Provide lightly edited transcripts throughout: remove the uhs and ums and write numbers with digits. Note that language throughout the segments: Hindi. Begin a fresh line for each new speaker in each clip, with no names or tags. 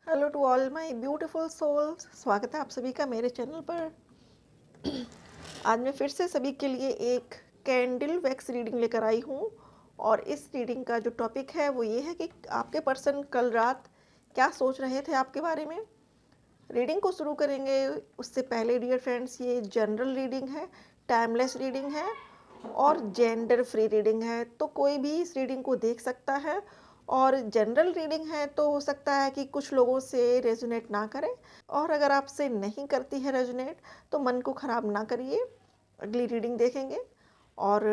Hello to all my beautiful souls. स्वागत है आप सभी का मेरे चैनल पर। आज मैं फिर से सभी के लिए एक कैंडल वैक्स रीडिंग लेकर आई हूँ। और इस रीडिंग का जो टॉपिक है वो ये है कि आपके पर्सन कल रात क्या सोच रहे थे आपके बारे में। रीडिंग को शुरू करेंगे उससे पहले डियर फ्रेंड्स, ये जनरल रीडिंग है, टाइमलेस रीडिंग है और जेंडर फ्री रीडिंग है, तो कोई भी इस रीडिंग को देख सकता है। और जनरल रीडिंग है तो हो सकता है कि कुछ लोगों से रेजोनेट ना करे, और अगर आपसे नहीं करती है रेजोनेट तो मन को ख़राब ना करिए, अगली रीडिंग देखेंगे। और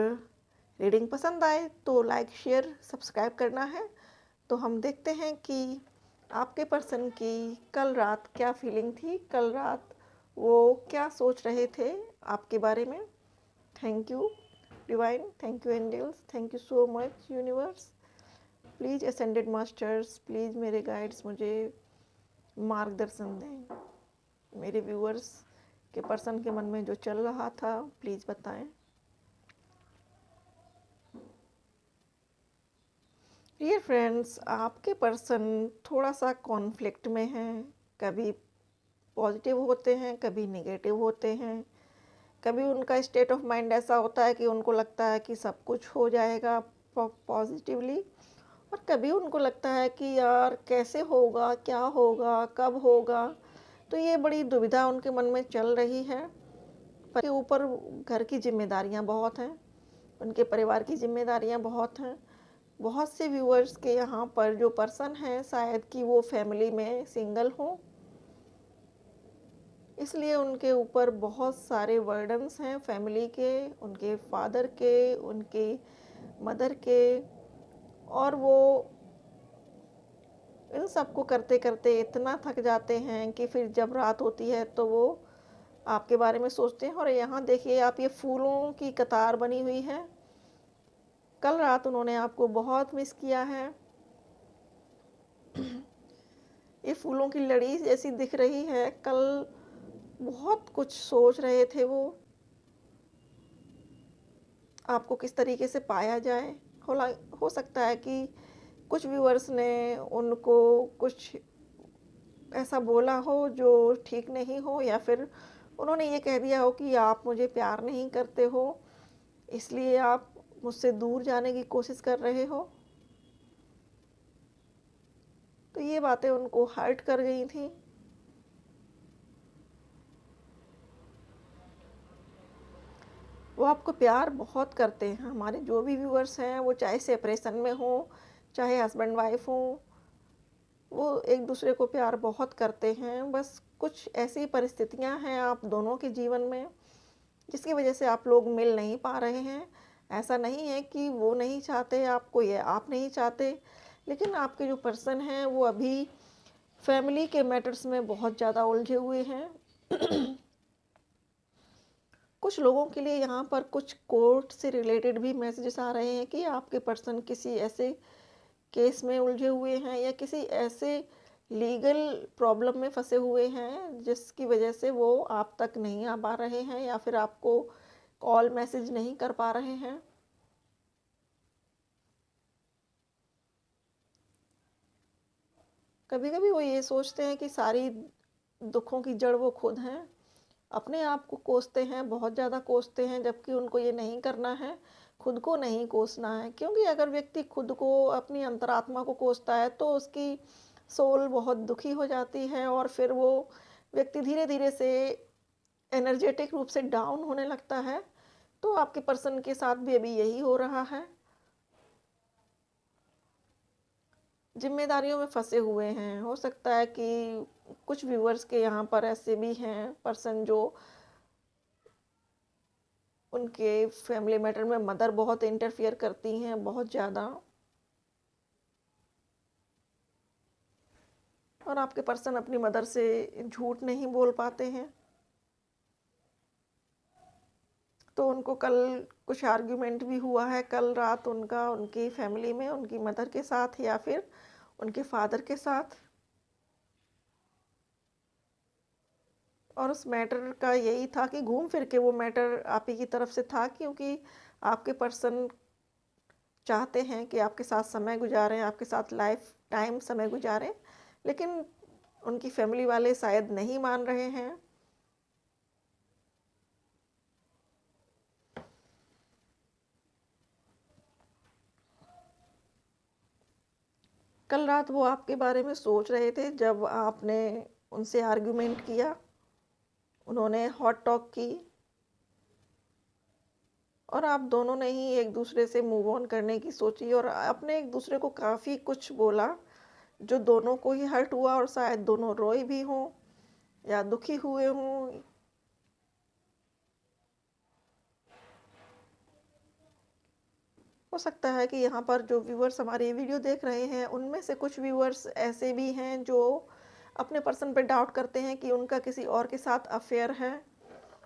रीडिंग पसंद आए तो लाइक शेयर सब्सक्राइब करना है। तो हम देखते हैं कि आपके पर्सन की कल रात क्या फीलिंग थी, कल रात वो क्या सोच रहे थे आपके बारे में। Thank you divine, thank you angels, thank you so much universe. Please ascended masters, please मेरे गाइड्स मुझे मार्गदर्शन दें। मेरे व्यूअर्स के पर्सन के मन में जो चल रहा था प्लीज़ बताएं। डियर फ्रेंड्स, आपके पर्सन थोड़ा सा कॉन्फ्लिक्ट में हैं। कभी पॉजिटिव होते हैं, कभी नेगेटिव होते हैं। कभी उनका स्टेट ऑफ माइंड ऐसा होता है कि उनको लगता है कि सब कुछ हो जाएगा पॉजिटिवली, और कभी उनको लगता है कि यार कैसे होगा, क्या होगा, कब होगा। तो ये बड़ी दुविधा उनके मन में चल रही है। पर के ऊपर घर की जिम्मेदारियां बहुत हैं, उनके परिवार की जिम्मेदारियां बहुत हैं। बहुत से व्यूअर्स के यहाँ पर जो पर्सन हैं शायद कि वो फैमिली में सिंगल हों, इसलिए उनके ऊपर बहुत सारे वर्डन्स हैं फैमिली के, उनके फादर के, उनके मदर के। और वो इन सबको करते करते इतना थक जाते हैं कि फिर जब रात होती है तो वो आपके बारे में सोचते हैं। और यहाँ देखिए आप, ये फूलों की कतार बनी हुई है। कल रात उन्होंने आपको बहुत मिस किया है। ये फूलों की लड़ी जैसी दिख रही है। कल बहुत कुछ सोच रहे थे वो, आपको किस तरीके से पाया जाए। हो सकता है कि कुछ व्यूअर्स ने उनको कुछ ऐसा बोला हो जो ठीक नहीं हो, या फिर उन्होंने ये कह दिया हो कि आप मुझे प्यार नहीं करते हो, इसलिए आप मुझसे दूर जाने की कोशिश कर रहे हो। तो ये बातें उनको हर्ट कर गई थी। वो आपको प्यार बहुत करते हैं। हमारे जो भी व्यूअर्स हैं वो चाहे सेपरेशन में हो, चाहे हस्बैंड वाइफ हो, वो एक दूसरे को प्यार बहुत करते हैं। बस कुछ ऐसी परिस्थितियां हैं आप दोनों के जीवन में जिसकी वजह से आप लोग मिल नहीं पा रहे हैं। ऐसा नहीं है कि वो नहीं चाहते आपको या आप नहीं चाहते, लेकिन आपके जो पर्सन हैं वो अभी फैमिली के मैटर्स में बहुत ज़्यादा उलझे हुए हैं। कुछ लोगों के लिए यहाँ पर कुछ कोर्ट से रिलेटेड भी मैसेजेस आ रहे हैं कि आपके पर्सन किसी ऐसे केस में उलझे हुए हैं या किसी ऐसे लीगल प्रॉब्लम में फंसे हुए हैं जिसकी वजह से वो आप तक नहीं आ पा रहे हैं, या फिर आपको कॉल मैसेज नहीं कर पा रहे हैं। कभी कभी वो ये सोचते हैं कि सारी दुखों की जड़ वो खुद हैं, अपने आप को कोसते हैं, बहुत ज़्यादा कोसते हैं, जबकि उनको ये नहीं करना है। खुद को नहीं कोसना है, क्योंकि अगर व्यक्ति खुद को, अपनी अंतरात्मा को कोसता है तो उसकी सोल बहुत दुखी हो जाती है, और फिर वो व्यक्ति धीरे धीरे से एनर्जेटिक रूप से डाउन होने लगता है। तो आपके पर्सन के साथ भी अभी यही हो रहा है। जिम्मेदारियों में फंसे हुए हैं। हो सकता है कि कुछ व्यूअर्स के यहाँ पर ऐसे भी हैं पर्सन जो, उनके फैमिली मैटर में मदर बहुत इंटरफियर करती हैं, बहुत ज़्यादा। और आपके पर्सन अपनी मदर से झूठ नहीं बोल पाते हैं, तो उनको कल कुछ आर्ग्यूमेंट भी हुआ है कल रात उनका, उनकी फैमिली में, उनकी मदर के साथ या फिर उनके फादर के साथ। और उस मैटर का यही था कि घूम फिर के वो मैटर आप ही की तरफ से था, क्योंकि आपके पर्सन चाहते हैं कि आपके साथ समय गुजारें, आपके साथ लाइफ टाइम समय गुजारें। लेकिन उनकी फैमिली वाले शायद नहीं मान रहे हैं। कल रात वो आपके बारे में सोच रहे थे जब आपने उनसे आर्गुमेंट किया, उन्होंने हॉट टॉक की और आप दोनों ने ही एक दूसरे से मूव ऑन करने की सोची और आपने एक दूसरे को काफ़ी कुछ बोला जो दोनों को ही हर्ट हुआ और शायद दोनों रोए भी हों या दुखी हुए हों। हो सकता है कि यहाँ पर जो व्यूअर्स हमारी ये वीडियो देख रहे हैं उनमें से कुछ व्यूअर्स ऐसे भी हैं जो अपने पर्सन पे डाउट करते हैं कि उनका किसी और के साथ अफेयर है,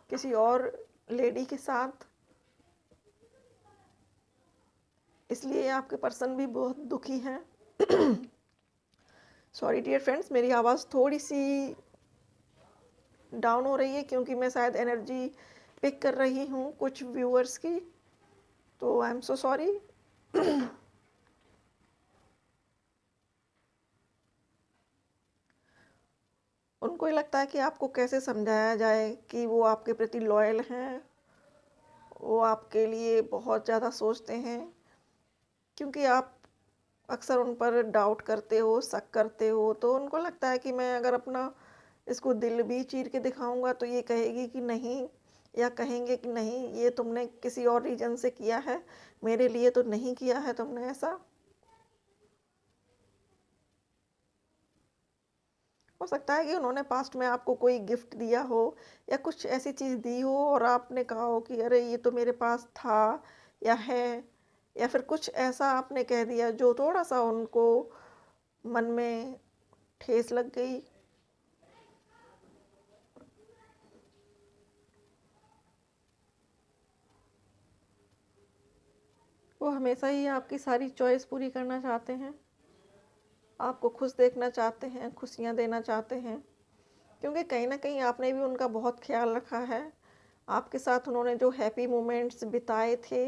किसी और लेडी के साथ। इसलिए आपके पर्सन भी बहुत दुखी हैं। सॉरी डियर फ्रेंड्स, मेरी आवाज़ थोड़ी सी डाउन हो रही है क्योंकि मैं शायद एनर्जी पिक कर रही हूँ कुछ व्यूअर्स की, तो आई एम सो सॉरी। उनको ये लगता है कि आपको कैसे समझाया जाए कि वो आपके प्रति लॉयल हैं, वो आपके लिए बहुत ज़्यादा सोचते हैं, क्योंकि आप अक्सर उन पर डाउट करते हो, शक करते हो, तो उनको लगता है कि मैं अगर अपना इसको दिल भी चीर के दिखाऊंगा तो ये कहेगी कि नहीं, या कहेंगे कि नहीं ये तुमने किसी और रीज़न से किया है, मेरे लिए तो नहीं किया है तुमने ऐसा। हो सकता है कि उन्होंने पास्ट में आपको कोई गिफ्ट दिया हो या कुछ ऐसी चीज़ दी हो और आपने कहा हो कि अरे ये तो मेरे पास था या है, या फिर कुछ ऐसा आपने कह दिया जो थोड़ा सा उनको मन में ठेस लग गई। वो हमेशा ही आपकी सारी चॉइस पूरी करना चाहते हैं, आपको खुश देखना चाहते हैं, खुशियाँ देना चाहते हैं, क्योंकि कहीं ना कहीं आपने भी उनका बहुत ख्याल रखा है। आपके साथ उन्होंने जो हैप्पी मोमेंट्स बिताए थे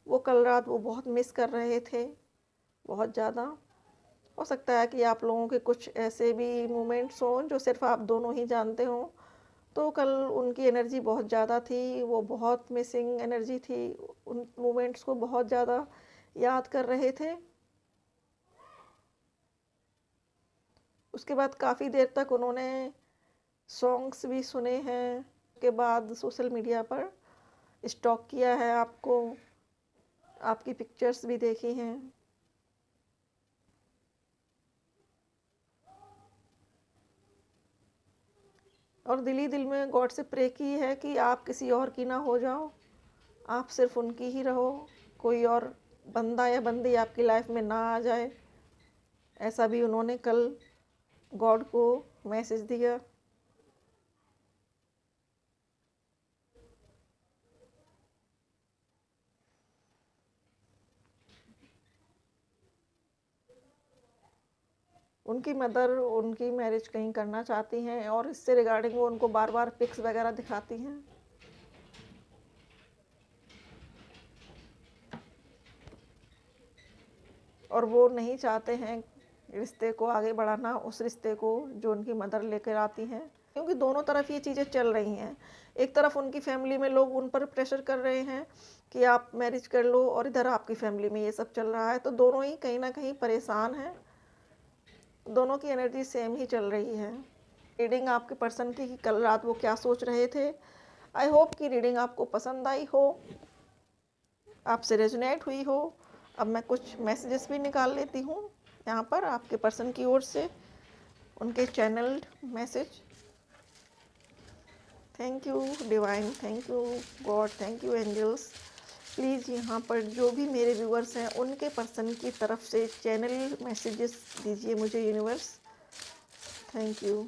वो कल रात वो बहुत मिस कर रहे थे, बहुत ज़्यादा। हो सकता है कि आप लोगों के कुछ ऐसे भी मोमेंट्स हों जो सिर्फ आप दोनों ही जानते हों, तो कल उनकी एनर्जी बहुत ज़्यादा थी, वो बहुत मिसिंग एनर्जी थी, उन मोमेंट्स को बहुत ज़्यादा याद कर रहे थे। उसके बाद काफ़ी देर तक उन्होंने सॉन्ग्स भी सुने हैं, उसके बाद सोशल मीडिया पर स्टॉक किया है आपको, आपकी पिक्चर्स भी देखी हैं। और दिल ही दिल में गॉड से प्रे की है कि आप किसी और की ना हो जाओ, आप सिर्फ उनकी ही रहो, कोई और बंदा या बंदी आपकी लाइफ में ना आ जाए। ऐसा भी उन्होंने कल गॉड को मैसेज दिया। उनकी मदर उनकी मैरिज कहीं करना चाहती हैं और इससे रिगार्डिंग वो उनको बार बार पिक्स वगैरह दिखाती हैं। और वो नहीं चाहते हैं रिश्ते को आगे बढ़ाना, उस रिश्ते को जो उनकी मदर लेकर आती हैं, क्योंकि दोनों तरफ ये चीज़ें चल रही हैं। एक तरफ उनकी फैमिली में लोग उन पर प्रेशर कर रहे हैं कि आप मैरिज कर लो, और इधर आपकी फैमिली में ये सब चल रहा है, तो दोनों ही कहीं ना कहीं परेशान हैं, दोनों की एनर्जी सेम ही चल रही है। रीडिंग आपके पर्सन की कि कल रात वो क्या सोच रहे थे। आई होप कि रीडिंग आपको पसंद आई हो, आपसे रेजोनेट हुई हो। अब मैं कुछ मैसेजेस भी निकाल लेती हूँ यहाँ पर आपके पर्सन की ओर से, उनके channelled message. Thank you divine, thank you God, thank you angels. Please यहाँ पर जो भी मेरे व्यूअर्स हैं उनके पर्सन की तरफ से चैनल मैसेजेस दीजिए मुझे universe. Thank you,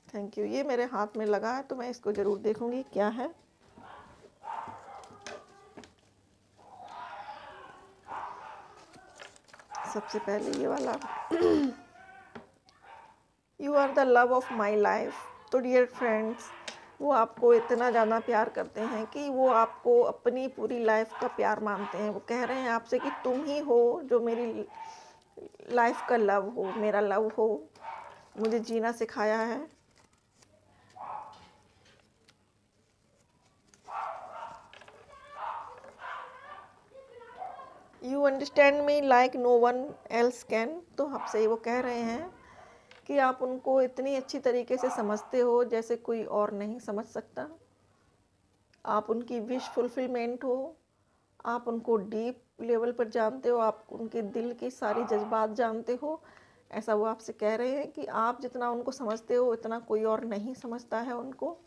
thank you. ये मेरे हाथ में लगा है तो मैं इसको ज़रूर देखूँगी क्या है। सबसे पहले ये वाला, you are the love of my life. तो डियर फ्रेंड्स, वो आपको इतना ज़्यादा प्यार करते हैं कि वो आपको अपनी पूरी लाइफ का प्यार मानते हैं। वो कह रहे हैं आपसे कि तुम ही हो जो मेरी लाइफ का लव हो, मेरा लव हो, मुझे जीना सिखाया है। You understand me like no one else can. तो आपसे वो कह रहे हैं कि आप उनको इतनी अच्छी तरीके से समझते हो जैसे कोई और नहीं समझ सकता। आप उनकी विश फुलफिलमेंट हो, आप उनको डीप लेवल पर जानते हो, आप उनके दिल की सारी जज्बात जानते हो। ऐसा वो आपसे कह रहे हैं कि आप जितना उनको समझते हो इतना कोई और नहीं समझता है उनको।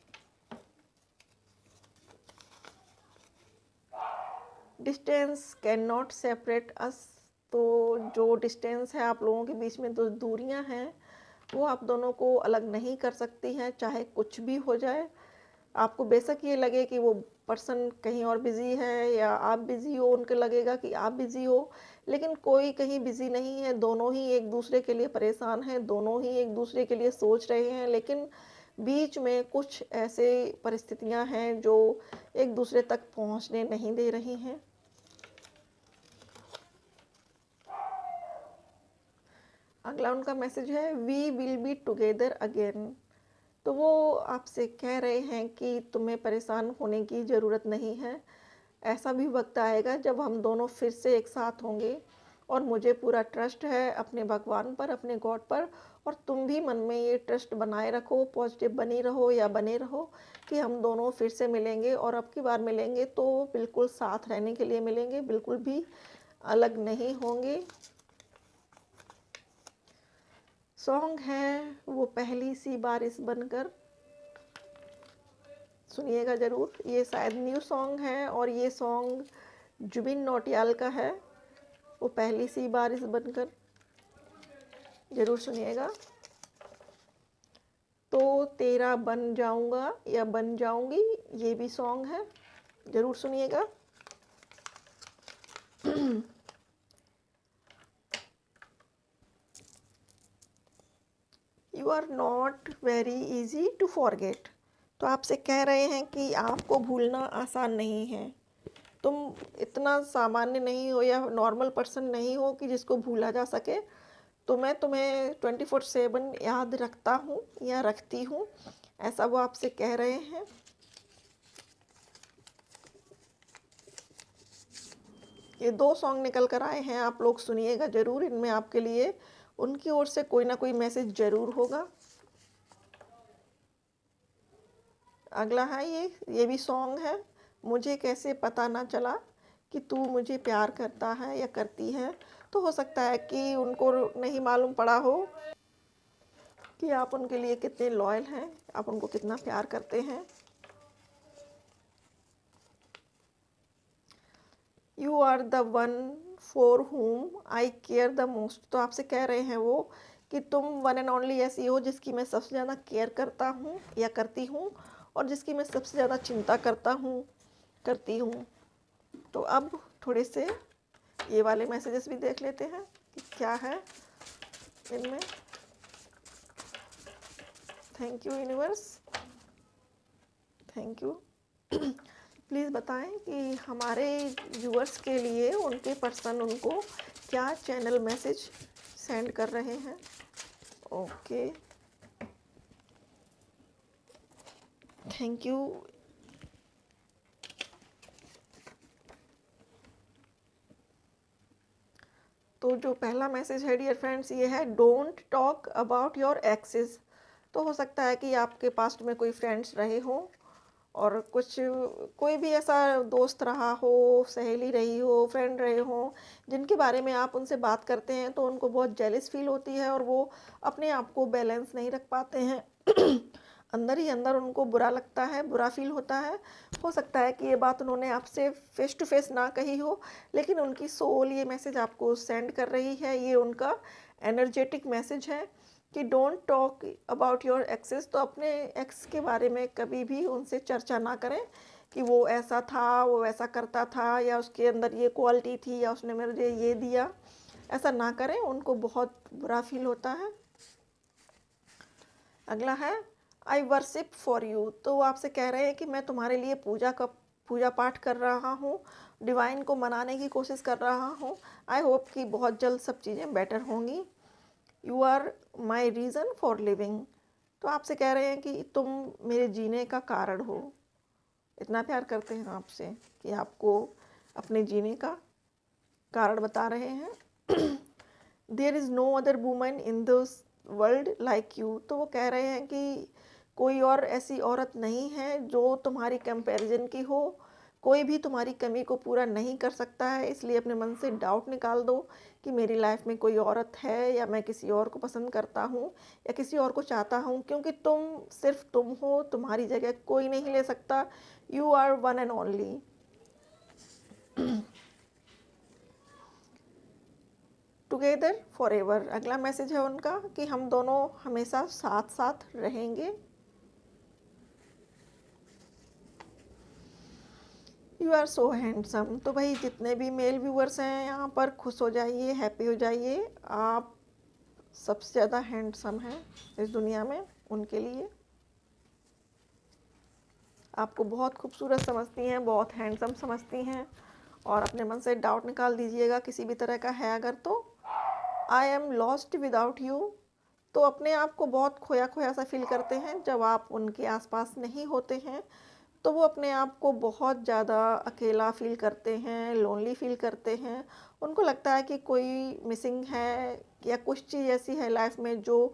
डिस्टेंस कैन नॉट सेपरेट अस। तो जो डिस्टेंस है आप लोगों के बीच में, जो दूरियां हैं, वो आप दोनों को अलग नहीं कर सकती हैं, चाहे कुछ भी हो जाए। आपको बेशक ये लगे कि वो पर्सन कहीं और बिज़ी है या आप बिज़ी हो, उनको लगेगा कि आप बिज़ी हो, लेकिन कोई कहीं बिज़ी नहीं है। दोनों ही एक दूसरे के लिए परेशान हैं, दोनों ही एक दूसरे के लिए सोच रहे हैं, लेकिन बीच में कुछ ऐसे परिस्थितियां हैं जो एक दूसरे तक पहुंचने नहीं दे रही हैं। अगला उनका मैसेज है, we will be together again. तो वो आपसे कह रहे हैं कि तुम्हें परेशान होने की ज़रूरत नहीं है। ऐसा भी वक्त आएगा जब हम दोनों फिर से एक साथ होंगे, और मुझे पूरा ट्रस्ट है अपने भगवान पर, अपने गॉड पर। और तुम भी मन में ये ट्रस्ट बनाए रखो, पॉजिटिव बनी रहो या बने रहो कि हम दोनों फिर से मिलेंगे, और अब की बार मिलेंगे तो बिल्कुल साथ रहने के लिए मिलेंगे, बिल्कुल भी अलग नहीं होंगे। सॉन्ग है वो पहली सी बारिश बनकर। सुनिएगा ज़रूर, ये शायद न्यू सॉन्ग है और ये सॉन्ग जुबिन नौटियाल का है, वो पहली सी बारिश बनकर। ज़रूर सुनिएगा। तो तेरा बन जाऊंगा या बन जाऊंगी, ये भी सॉन्ग है, ज़रूर सुनिएगा। You are not very easy to forget. तो आपसे कह रहे हैं कि आपको भूलना आसान नहीं है। तुम इतना सामान्य नहीं हो या नॉर्मल पर्सन नहीं हो कि जिसको भूला जा सके। तो मैं तुम्हें 24/7 याद रखता हूँ या रखती हूँ, ऐसा वो आपसे कह रहे हैं। ये 2 सॉन्ग निकल कर आए हैं, आप लोग सुनिएगा ज़रूर। इनमें आपके लिए उनकी ओर से कोई ना कोई मैसेज ज़रूर होगा। अगला है ये भी सॉन्ग है, मुझे कैसे पता ना चला कि तू मुझे प्यार करता है या करती है। तो हो सकता है कि उनको नहीं मालूम पड़ा हो कि आप उनके लिए कितने लॉयल हैं, आप उनको कितना प्यार करते हैं। You are the one for whom I care the most. तो आपसे कह रहे हैं वो कि तुम वन एंड ओनली ऐसी हो जिसकी मैं सबसे ज़्यादा केयर करता हूँ या करती हूँ, और जिसकी मैं सबसे ज़्यादा चिंता करती हूँ। तो अब थोड़े से ये वाले मैसेजेस भी देख लेते हैं कि क्या है इनमें। Thank you universe, thank you. Please बताएं कि हमारे व्यूअर्स के लिए उनके पर्सन उनको क्या चैनल मैसेज सेंड कर रहे हैं। Okay, thank you. तो जो पहला मैसेज है डियर फ्रेंड्स, ये है, don't talk about your exes. तो हो सकता है कि आपके पास्ट में कोई फ्रेंड्स रहे हों, और कुछ कोई भी ऐसा दोस्त रहा हो, सहेली रही हो, फ्रेंड रहे हो, जिनके बारे में आप उनसे बात करते हैं तो उनको बहुत जेलस फील होती है और वो अपने आप को बैलेंस नहीं रख पाते हैं। अंदर ही अंदर उनको बुरा लगता है, बुरा फील होता है। हो सकता है कि ये बात उन्होंने आपसे फेस टू फेस ना कही हो, लेकिन उनकी सोल ये मैसेज आपको सेंड कर रही है। ये उनका एनर्जेटिक मैसेज है कि don't talk about your exes. तो अपने एक्स के बारे में कभी भी उनसे चर्चा ना करें कि वो ऐसा था, वो ऐसा करता था, या उसके अंदर ये क्वालिटी थी, या उसने मुझे ये दिया। ऐसा ना करें, उनको बहुत बुरा फील होता है। अगला है, आई वर्शिप फॉर यू। तो वो आपसे कह रहे हैं कि मैं तुम्हारे लिए पूजा पूजा पाठ कर रहा हूँ, डिवाइन को मनाने की कोशिश कर रहा हूँ। आई होप कि बहुत जल्द सब चीज़ें बेटर होंगी। You are my reason for living. तो आपसे कह रहे हैं कि तुम मेरे जीने का कारण हो। इतना प्यार करते हैं आपसे कि आपको अपने जीने का कारण बता रहे हैं। There is no other woman in this world like you. तो वो कह रहे हैं कि कोई और ऐसी औरत नहीं है जो तुम्हारी कंपैरिजन की हो। कोई भी तुम्हारी कमी को पूरा नहीं कर सकता है, इसलिए अपने मन से डाउट निकाल दो कि मेरी लाइफ में कोई औरत है या मैं किसी और को पसंद करता हूँ या किसी और को चाहता हूँ, क्योंकि तुम सिर्फ तुम हो, तुम्हारी जगह कोई नहीं ले सकता। You are one and only. Together forever. अगला मैसेज है उनका कि हम दोनों हमेशा साथ साथ रहेंगे। You are so handsome. तो भाई जितने भी मेल व्यूअर्स हैं यहाँ पर, खुश हो जाइए, हैप्पी हो जाइए। आप सबसे ज़्यादा हैंडसम हैं इस दुनिया में। उनके लिए आपको बहुत खूबसूरत समझती हैं, बहुत हैंडसम समझती हैं। और अपने मन से डाउट निकाल दीजिएगा किसी भी तरह का है अगर तो। I am lost without you. तो अपने आप को बहुत खोया खोया सा फील करते हैं जब आप उनके आसपास नहीं होते हैं। तो वो अपने आप को बहुत ज़्यादा अकेला फ़ील करते हैं, लोनली फ़ील करते हैं। उनको लगता है कि कोई मिसिंग है या कुछ चीज़ ऐसी है लाइफ में जो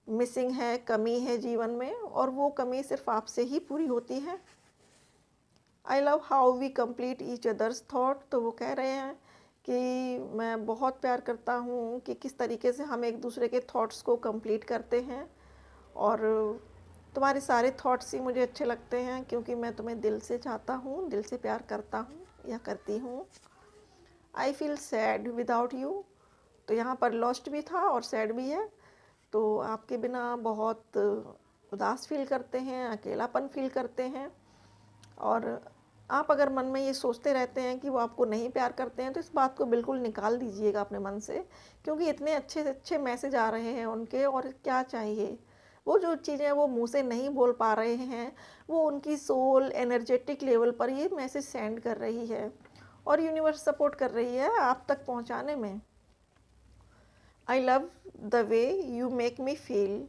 मिसिंग है, कमी है जीवन में, और वो कमी सिर्फ आपसे ही पूरी होती है। I love how we complete each others thought. तो वो कह रहे हैं कि मैं बहुत प्यार करता हूँ कि किस तरीके से हम एक दूसरे के थॉट्स को कंप्लीट करते हैं। और तुम्हारे सारे थॉट्स ही मुझे अच्छे लगते हैं क्योंकि मैं तुम्हें दिल से चाहता हूँ, दिल से प्यार करता हूँ या करती हूँ। I feel sad without you. तो यहाँ पर लॉस्ट भी था और सैड भी है। तो आपके बिना बहुत उदास फील करते हैं, अकेलापन फील करते हैं। और आप अगर मन में ये सोचते रहते हैं कि वो आपको नहीं प्यार करते हैं, तो इस बात को बिल्कुल निकाल दीजिएगा अपने मन से, क्योंकि इतने अच्छे से अच्छे मैसेज आ रहे हैं उनके। और क्या चाहिए, वो जो चीज़ें वो मुंह से नहीं बोल पा रहे हैं, वो उनकी सोल एनर्जेटिक लेवल पर ये मैसेज सेंड कर रही है और यूनिवर्स सपोर्ट कर रही है आप तक पहुंचाने में। I love the way you make me feel.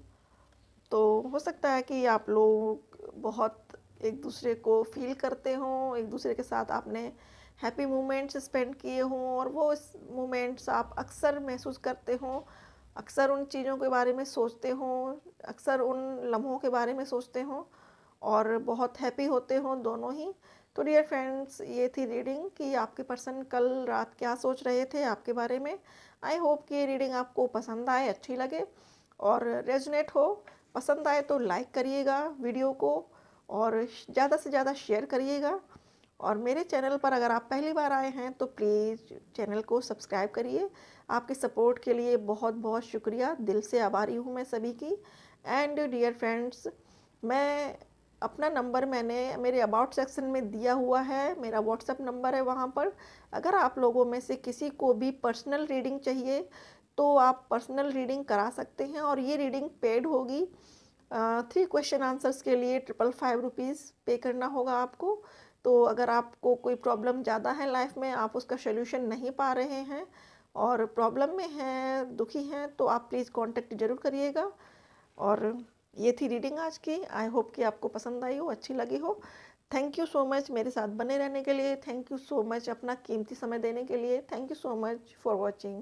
तो हो सकता है कि आप लोग बहुत एक दूसरे को फील करते हों, एक दूसरे के साथ आपने हैप्पी मोमेंट्स स्पेंड किए हों और वो इस मोमेंट्स आप अक्सर महसूस करते हों, अक्सर उन चीज़ों के बारे में सोचते हों, अक्सर उन लम्हों के बारे में सोचते हों और बहुत हैप्पी होते हों दोनों ही। तो डियर फ्रेंड्स, ये थी रीडिंग कि आपके पर्सन कल रात क्या सोच रहे थे आपके बारे में। आई होप कि ये रीडिंग आपको पसंद आए, अच्छी लगे और रेजोनेट हो। पसंद आए तो लाइक करिएगा वीडियो को और ज़्यादा से ज़्यादा शेयर करिएगा। और मेरे चैनल पर अगर आप पहली बार आए हैं तो प्लीज़ चैनल को सब्सक्राइब करिए। आपके सपोर्ट के लिए बहुत बहुत शुक्रिया, दिल से आभारी हूँ मैं सभी की। एंड डियर फ्रेंड्स, मैं अपना नंबर मैंने मेरे अबाउट सेक्शन में दिया हुआ है, मेरा व्हाट्सएप नंबर है वहाँ पर। अगर आप लोगों में से किसी को भी पर्सनल रीडिंग चाहिए तो आप पर्सनल रीडिंग करा सकते हैं और ये रीडिंग पेड होगी। 3 क्वेश्चन आंसर्स के लिए 555 पे करना होगा आपको। तो अगर आपको कोई प्रॉब्लम ज़्यादा है लाइफ में, आप उसका सॉल्यूशन नहीं पा रहे हैं और प्रॉब्लम में हैं, दुखी हैं, तो आप प्लीज़ कांटेक्ट ज़रूर करिएगा। और ये थी रीडिंग आज की। आई होप कि आपको पसंद आई हो, अच्छी लगी हो। थैंक यू सो मच मेरे साथ बने रहने के लिए। थैंक यू सो मच अपना कीमती समय देने के लिए। Thank you so much for watching.